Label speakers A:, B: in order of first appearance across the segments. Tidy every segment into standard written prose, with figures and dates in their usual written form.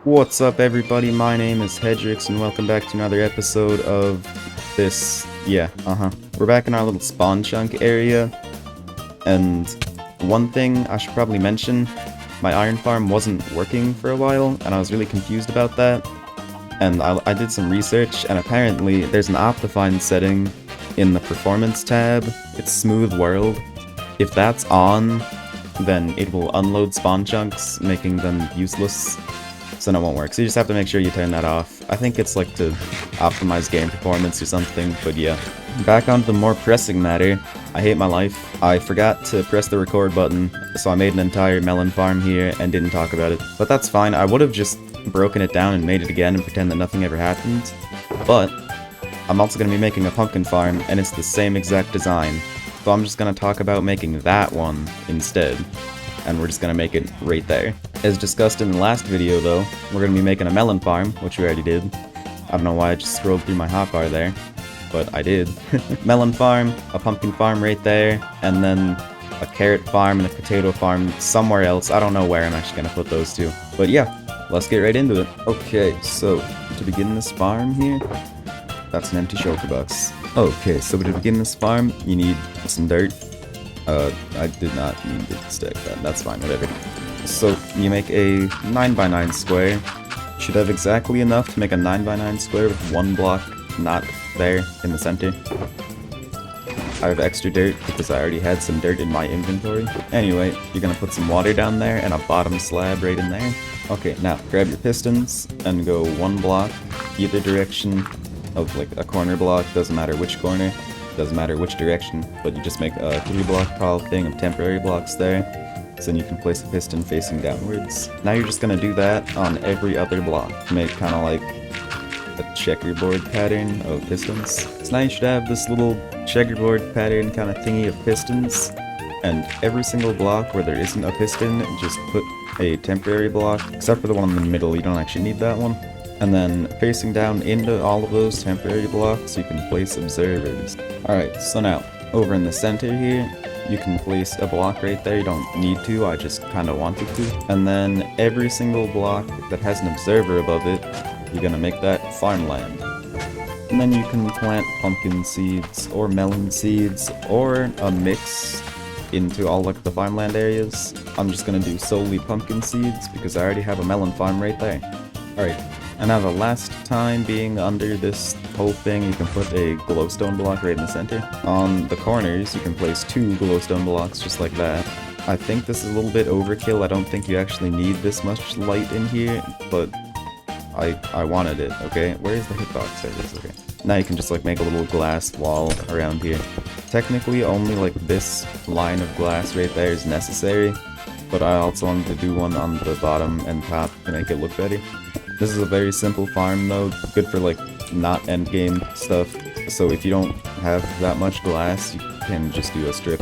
A: What's up, everybody? My name is Hedrix, and welcome back to another episode of this. We're back in our little spawn chunk area, and one thing I should probably mention, my iron farm wasn't working for a while, and I was really confused about that, and I did some research, and apparently there's an Optifine setting in the Performance tab. It's Smooth World. If that's on, then it will unload spawn chunks, making them useless. So no, it won't work. So you just have to make sure you turn that off. I think it's like to optimize game performance or something, but yeah. Back onto the more pressing matter. I hate my life. I forgot to press the record button, so I made an entire melon farm here and didn't talk about it. But that's fine. I would have just broken it down and made it again and pretend that nothing ever happened. But I'm also going to be making a pumpkin farm, and it's the same exact design. So I'm just going to talk about making that one instead. And we're just going to make it right there. As discussed in the last video though, we're going to be making a melon farm, which we already did. I don't know why I just scrolled through my hotbar there, but I did. Melon farm, a pumpkin farm right there, and then a carrot farm and a potato farm somewhere else. I don't know where I'm actually going to put those two. But yeah, let's get right into it. Okay, so to begin this farm here, that's an empty shulker box. Okay, so to begin this farm, you need some dirt. I did not mean to stack that. That's fine, whatever. So, you make a 9x9 square. Should have exactly enough to make a 9x9 square with one block not there in the center. I have extra dirt because I already had some dirt in my inventory. Anyway, you're gonna put some water down there and a bottom slab right in there. Okay, now grab your pistons and go one block either direction of like a corner block. Doesn't matter which corner. Doesn't matter which direction, but you just make a 3-block tall thing of temporary blocks there, so then you can place a piston facing downwards. Now you're just gonna do that on every other block, make kind of like a checkerboard pattern of pistons. So now you should have this little checkerboard pattern kind of thingy of pistons, and every single block where there isn't a piston, just put a temporary block, except for the one in the middle. You don't actually need that one. And then facing down into all of those temporary blocks, you can place observers. Alright, so now, over in the center here, you can place a block right there. You don't need to, I just kind of wanted to. And then every single block that has an observer above it, you're gonna make that farmland. And then you can plant pumpkin seeds, or melon seeds, or a mix into all like the farmland areas. I'm just gonna do solely pumpkin seeds, because I already have a melon farm right there. Alright. And now the last time being under this whole thing, you can put a glowstone block right in the center. On the corners, you can place 2 glowstone blocks just like that. I think this is a little bit overkill. I don't think you actually need this much light in here, but I wanted it, okay? Where is the hitbox? There it is, okay. Now you can just like make a little glass wall around here. Technically only like this line of glass right there is necessary, but I also wanted to do one on the bottom and top to make it look better. This is a very simple farm though, good for like not endgame stuff, so if you don't have that much glass, you can just do a strip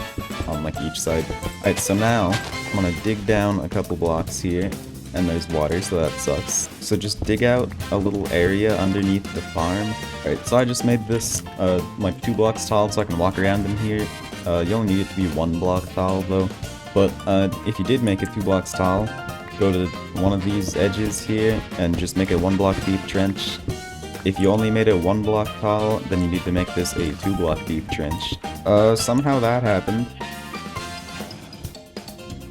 A: on like each side. Alright, so now I'm gonna dig down a couple blocks here, and there's water, so that sucks. So just dig out a little area underneath the farm. Alright, so I just made this like 2 blocks tall so I can walk around in here. You only need it to be 1 block tall though, but if you did make it 2 blocks tall, go to one of these edges here and just make a 1 block deep trench. If you only made it 1 block tall, then you need to make this a 2 block deep trench. Somehow that happened.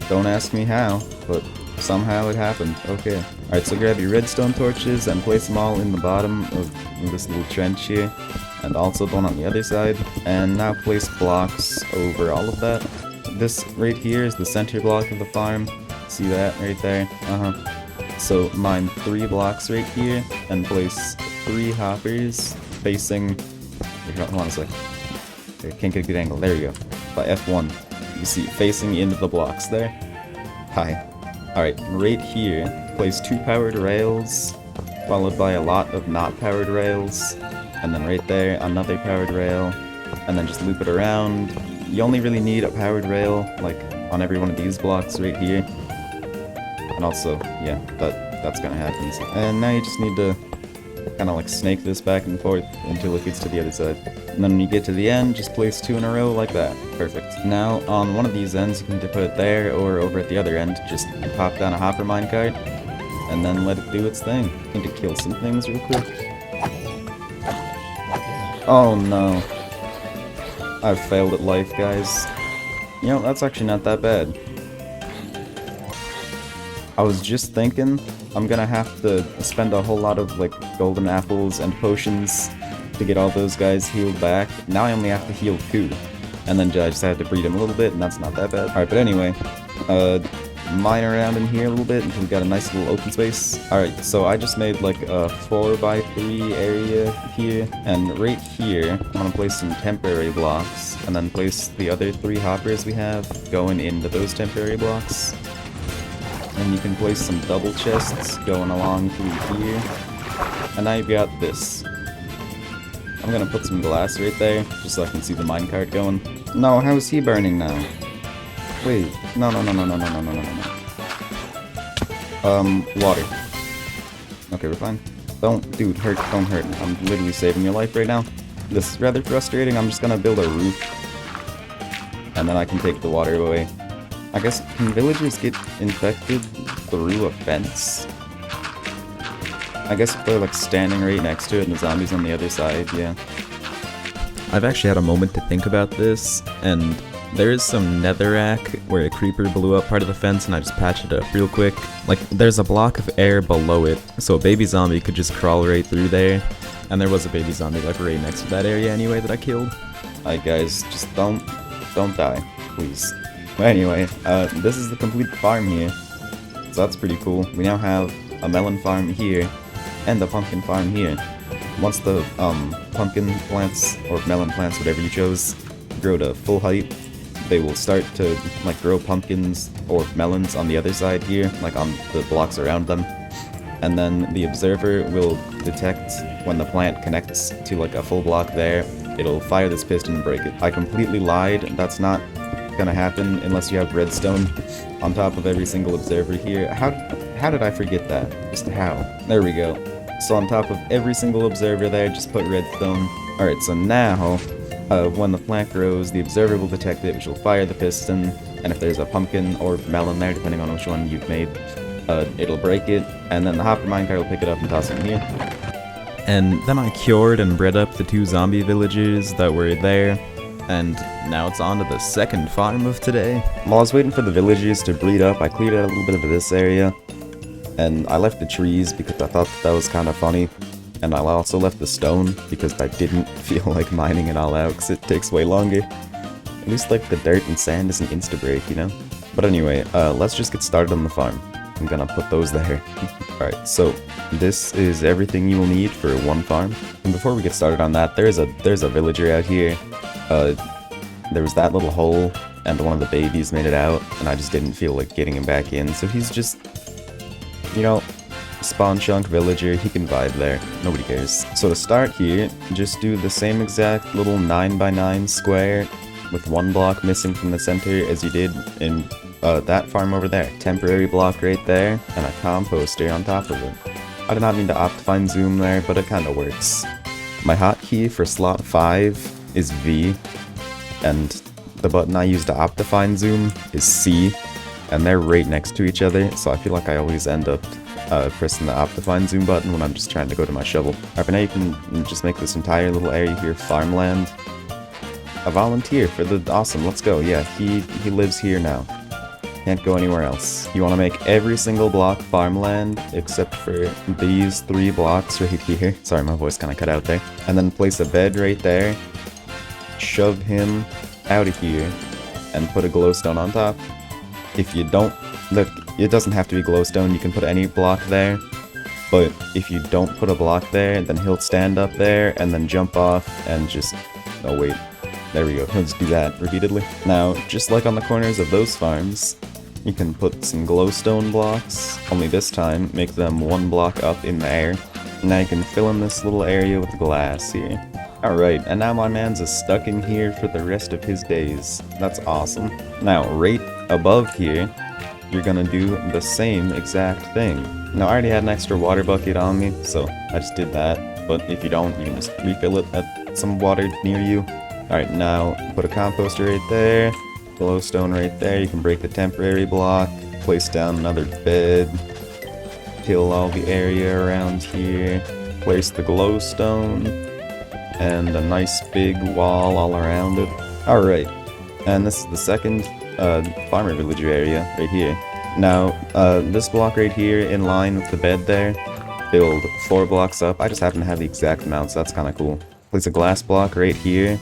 A: Don't ask me how, but somehow it happened. Okay. Alright, so grab your redstone torches and place them all in the bottom of this little trench here, and also the one on the other side. And now place blocks over all of that. This right here is the center block of the farm. See that right there? So mine 3 blocks right here, and place 3 hoppers facing. Hold on a sec. I can't get a good angle. There you go. By F1. You see, facing into the blocks there. Hi. Alright, right here, place 2 powered rails, followed by a lot of not powered rails, and then right there, another powered rail, and then just loop it around. You only really need a powered rail, like, on every one of these blocks right here. And also, yeah, that's gonna happen. And now you just need to kind of like snake this back and forth until it gets to the other side. And then when you get to the end, just place 2 in a row like that. Perfect. Now, on one of these ends, you can either put it there or over at the other end. Just pop down a hopper minecart, and then let it do its thing. Need to kill some things real quick. Oh no. I've failed at life, guys. You know, that's actually not that bad. I was just thinking, I'm gonna have to spend a whole lot of, like, golden apples and potions to get all those guys healed back. Now I only have to heal 2. And then I just had to breed them a little bit, and that's not that bad. Alright, but anyway, mine around in here a little bit until we got a nice little open space. Alright, so I just made like a 4x3 area here, and right here, I'm gonna place some temporary blocks, and then place the other 3 hoppers we have going into those temporary blocks. And you can place some double chests going along through here. And now you've got this. I'm gonna put some glass right there, just so I can see the minecart going. No, how is he burning now? Wait, no. Water. Okay, we're fine. Don't hurt. I'm literally saving your life right now. This is rather frustrating. I'm just gonna build a roof. And then I can take the water away. I guess, can villagers get infected through a fence? I guess if they're like standing right next to it and the zombies on the other side, yeah. I've actually had a moment to think about this, and there is some netherrack where a creeper blew up part of the fence and I just patched it up real quick. Like, there's a block of air below it, so a baby zombie could just crawl right through there. And there was a baby zombie like right next to that area anyway that I killed. Alright guys, just don't die, please. But anyway, this is the complete farm here. So that's pretty cool. We now have a melon farm here, and a pumpkin farm here. Once the pumpkin plants, or melon plants, whatever you chose, grow to full height, they will start to like grow pumpkins or melons on the other side here, like on the blocks around them. And then the observer will detect when the plant connects to like a full block there, it'll fire this piston and break it. I completely lied, that's not gonna happen unless you have redstone on top of every single observer here. How did I forget that? Just how? There we go. So on top of every single observer there, just put redstone. Alright, so now, when the plant grows, the observer will detect it, which will fire the piston, and if there's a pumpkin or melon there, depending on which one you've made, it'll break it, and then the hopper minecart will pick it up and toss it in here. And then I cured and bred up the 2 zombie villagers that were there, and now it's on to the second farm of today. While I was waiting for the villagers to breed up, I cleared out a little bit of this area, and I left the trees because I thought that was kind of funny, and I also left the stone because I didn't feel like mining it all out because it takes way longer. At least like the dirt and sand isn't insta-break, you know? But anyway, let's just get started on the farm. I'm gonna put those there. Alright, so this is everything you will need for one farm. And before we get started on that, there's a villager out here. There was that little hole, and one of the babies made it out, and I just didn't feel like getting him back in, so he's just, you know, spawn chunk villager, he can vibe there, nobody cares. So to start here, just do the same exact little 9x9 square with 1 block missing from the center as you did in that farm over there. Temporary block right there, and a composter on top of it. I did not mean to Optifine zoom there, but it kinda works. My hotkey for slot 5 is V, and the button I use to Optifine zoom is C, and they're right next to each other, so I feel like I always end up pressing the Optifine zoom button when I'm just trying to go to my shovel. Alright, but now you can just make this entire little area here farmland. A volunteer for the awesome, let's go. Yeah, he lives here now. Can't go anywhere else. You want to make every single block farmland except for these 3 blocks right here. Sorry, my voice kind of cut out there. And then place a bed right there. Shove him out of here and put a glowstone on top. If you don't, look, it doesn't have to be glowstone, you can put any block there, but if you don't put a block there, then he'll stand up there and then jump off and just, oh wait, there we go, he'll just do that repeatedly. Now, just like on the corners of those farms, you can put some glowstone blocks, only this time, make them 1 block up in the air. Now you can fill in this little area with glass here. Alright, and now my man's stuck in here for the rest of his days. That's awesome. Now, right above here, you're gonna do the same exact thing. Now, I already had an extra water bucket on me, so I just did that. But if you don't, you can just refill it at some water near you. Alright, now, put a composter right there, glowstone right there. You can break the temporary block, place down another bed, kill all the area around here, place the glowstone, and a nice big wall all around it. Alright, and this is the second farmer villager area right here. Now, this block right here in line with the bed there, build 4 blocks up. I just happen to have the exact amount, so that's kind of cool. Place a glass block right here,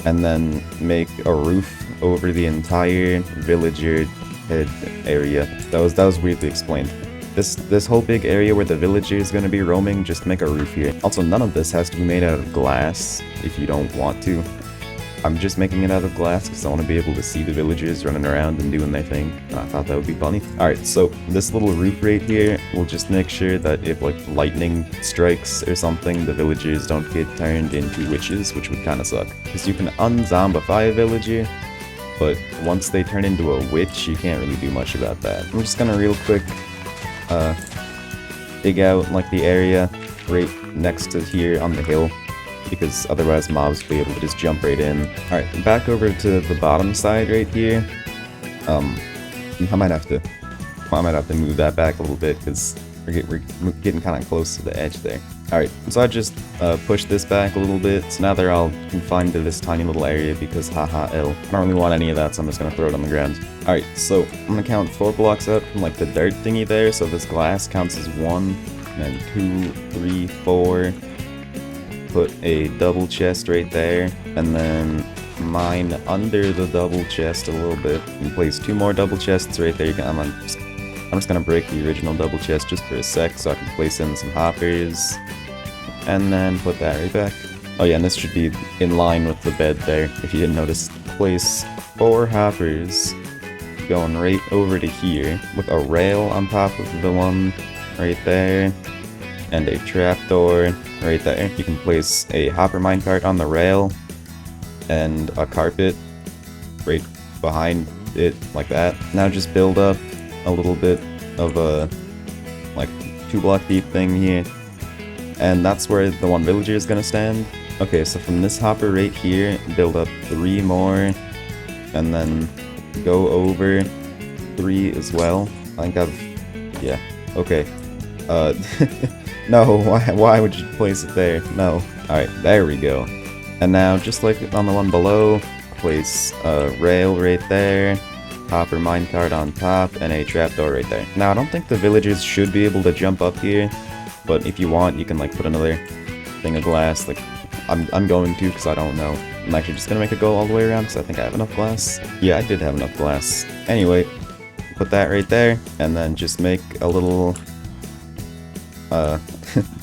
A: and then make a roof over the entire villager head area. That was weirdly explained. This whole big area where the villager is going to be roaming, just make a roof here. Also, none of this has to be made out of glass if you don't want to. I'm just making it out of glass because I want to be able to see the villagers running around and doing their thing. I thought that would be funny. Alright, so this little roof right here will just make sure that if like lightning strikes or something, the villagers don't get turned into witches, which would kind of suck. Because you can unzombify a villager, but once they turn into a witch, you can't really do much about that. I'm just gonna real quick dig out like the area right next to here on the hill, because otherwise mobs will be able to just jump right in. Alright, back over to the bottom side right here. I might have to move that back a little bit because we're getting kind of close to the edge there. Alright, so I just pushed this back a little bit, so now they're all confined to this tiny little area because haha L. I don't really want any of that, so I'm just gonna throw it on the ground. Alright, so I'm gonna count 4 blocks up from like the dirt thingy there, so this glass counts as 1, and 2, 3, 4. Put a double chest right there, and then mine under the double chest a little bit, and place 2 more double chests right there. I'm just gonna break the original double chest just for a sec so I can place in some hoppers, and then put that right back. Oh yeah, and this should be in line with the bed there, if you didn't notice. Place 4 hoppers going right over to here with a rail on top of the one right there, and a trapdoor right there. You can place a hopper minecart on the rail and a carpet right behind it like that. Now just build up a little bit of a like 2 block deep thing here, and that's where the one villager is gonna stand. Okay, so from this hopper right here, build up 3 more, and then go over 3 as well. I think yeah, okay. No, why would you place it there? No. Alright, there we go. And now, just like on the one below, place a rail right there, hopper minecart on top, and a trapdoor right there. Now, I don't think the villagers should be able to jump up here, but if you want, you can like put another thing of glass. Like, I'm going to, because I don't know. I'm actually just gonna make it go all the way around, because I think I have enough glass. Yeah, I did have enough glass. Anyway, put that right there, and then just make a little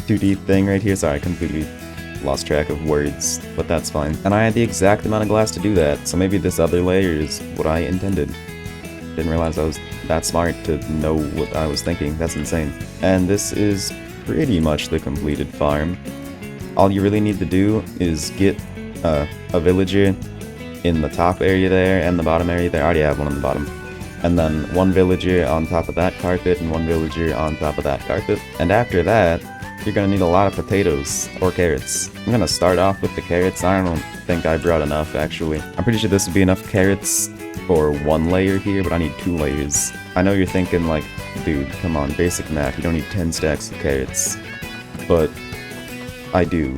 A: 2D thing right here. Sorry, I completely lost track of words, but that's fine. And I had the exact amount of glass to do that, so maybe this other layer is what I intended. Didn't realize I was that smart to know what I was thinking. That's insane. And this is pretty much the completed farm. All you really need to do is get a villager in the top area there and the bottom area there. I already have one on the bottom. And then 1 villager on top of that carpet, and 1 villager on top of that carpet. And after that, you're gonna need a lot of potatoes, or carrots. I'm gonna start off with the carrots. I don't think I brought enough, actually. I'm pretty sure this would be enough carrots for 1 layer here, but I need 2 layers. I know you're thinking like, dude, come on, basic math, you don't need 10 stacks of carrots. But I do.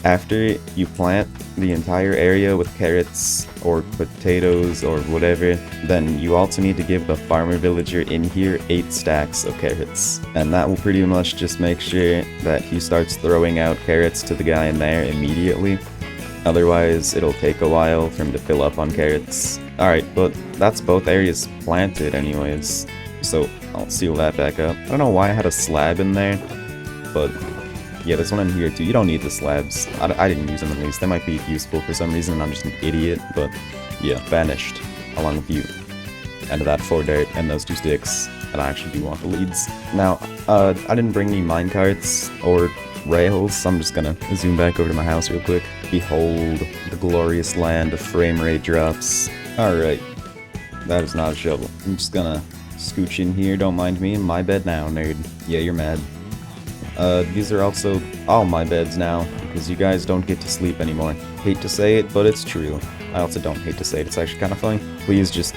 A: After you plant the entire area with carrots or potatoes or whatever, then you also need to give the farmer villager in here 8 stacks of carrots. And that will pretty much just make sure that he starts throwing out carrots to the guy in there immediately. Otherwise, it'll take a while for him to fill up on carrots. Alright, but that's both areas planted anyways, so I'll seal that back up. I don't know why I had a slab in there, but yeah, there's one in here too. You don't need the slabs. I didn't use them at least. They might be useful for some reason, I'm just an idiot, but yeah, vanished along with you. And that 4 dirt and those 2 sticks, and I actually do want the leads. Now, I didn't bring any minecarts or rails, so I'm just gonna zoom back over to my house real quick. Behold the glorious land of frame rate drops. Alright, that is not a shovel. I'm just gonna scooch in here, don't mind me, in my bed now, nerd. Yeah, you're mad. These are also all my beds now, because you guys don't get to sleep anymore. Hate to say it, but it's true. I also don't hate to say it, it's actually kind of funny. Please just,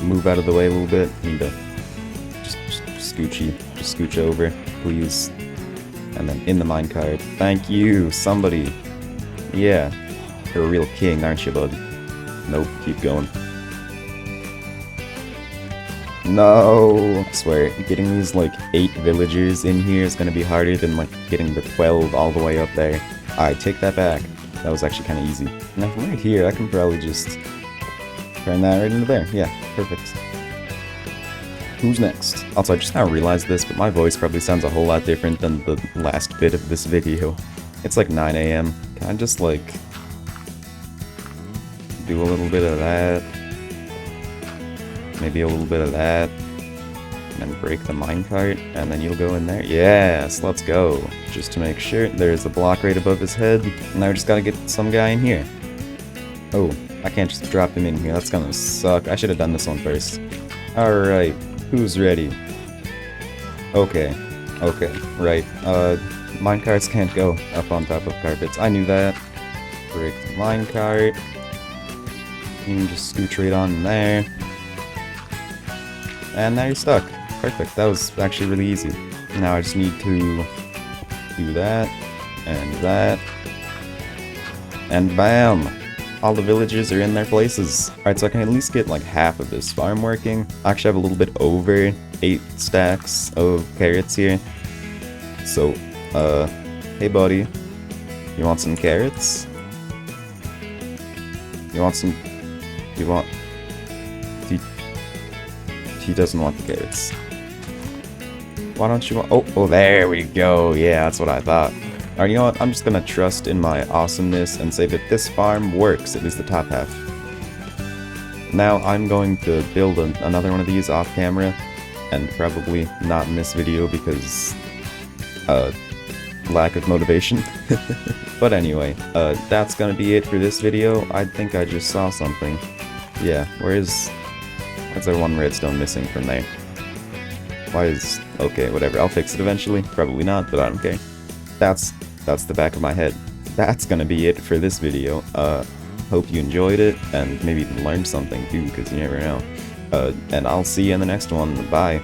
A: move out of the way a little bit. I need to just scoochy. Just scooch over, please. And then in the minecart. Thank you, somebody. Yeah. You're a real king, aren't you, bud? Nope, keep going. No! I swear, getting these, like, 8 villagers in here is gonna be harder than, like, getting the 12 all the way up there. I take that back. That was actually kinda easy. Now from right here, I can probably just turn that right into there. Yeah, perfect. Who's next? Also, I just now realized this, but my voice probably sounds a whole lot different than the last bit of this video. It's like 9 AM. Can I just, like, do a little bit of that? Maybe a little bit of that. And then break the minecart, and then you'll go in there. Yes, let's go. Just to make sure, there's a block right above his head. Now we just gotta get some guy in here. Oh, I can't just drop him in here. That's gonna suck. I should have done this one first. Alright, who's ready? Okay, right. Minecarts can't go up on top of carpets. I knew that. Break the minecart. You can just scooch right on in there. And now you're stuck. Perfect. That was actually really easy. Now I just need to do that, and bam! All the villagers are in their places. Alright, so I can at least get like half of this farm working. I actually have a little bit over 8 stacks of carrots here. So, hey buddy, you want some carrots? He doesn't want the carrots. Why don't you want... Oh, there we go. Yeah, that's what I thought. Alright, you know what? I'm just gonna trust in my awesomeness and say that this farm works, at least the top half. Now, I'm going to build another one of these off camera, and probably not in this video because, lack of motivation. But anyway, that's gonna be it for this video. I think I just saw something. Yeah, where's there one redstone missing from there? Okay, whatever, I'll fix it eventually. Probably not, but I don't care. That's the back of my head. That's gonna be it for this video. Hope you enjoyed it, and maybe even learned something too, because you never know. And I'll see you in the next one. Bye.